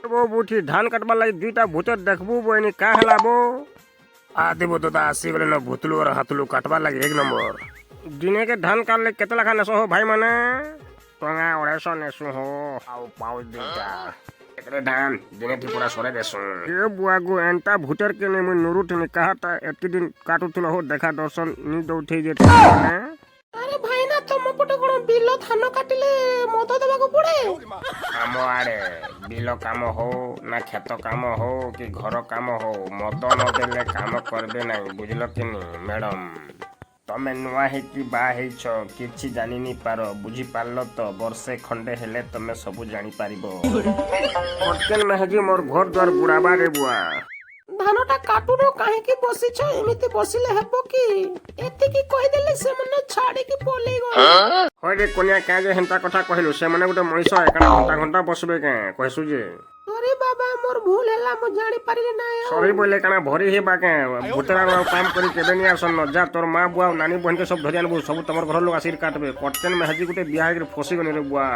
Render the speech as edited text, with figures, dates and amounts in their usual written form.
वो बुठी धान कटवा लगी दुईटा भूतर देखबू बोनी का हला बो आदि बो तो आसी गले न भूतलू और हाथलू कटवा लगी एक नंबर दिने के धान काटले केते लखा नेसो हो भाई माने टंगा ओरेसो नेसु हो आउ पाउ दुईटा एकरे धान दिने थी पूरा सोरे देसु ए बुआ गो एंटा भूतर के ने मु नुरुट ने कहाता एति दिन काटुथुल हो देखा दर्शन नि दउथै जे माने अरे भाई ना तुम पटे कोन बिलो धान काटिले मद देबा को पड़े काम आड़े बिलो काम हो ना खेत काम हो कि घर काम हो मद न देले काम करबे नहीं बुझलो कि नहीं मैडम तमे नुआ हे कि बा हेछ किछि जानि नि पारो बुझी पारलो तो वर्षे खंडे हेले तमे सब जानि पारिबो पटकेन महजी मोर घर द्वार बुड़ाबा रे बुआ धानटा काटुनो काहे की बसिछ एमिति बसिले हेबो की एति की कहि देले से मने छाडी की पले गो होय रे कोनिया का जे हेंता कथा कहलु से मने गुटे मनिष एकटा घंटा घंटा बसबे के कहसु जे अरे बाबा मोर भूल हैला मु जानि पारिले ना सॉरी बोले काना भरी हेबा के भूतरा काम करी केबे नि आसन न जा तोर मां बुआ नानी बहन के सब धरि आनबो सब तमर घर लोग आसीर काटबे पटकेन महजी गुटे बियाह के फसी गनी रे बुआ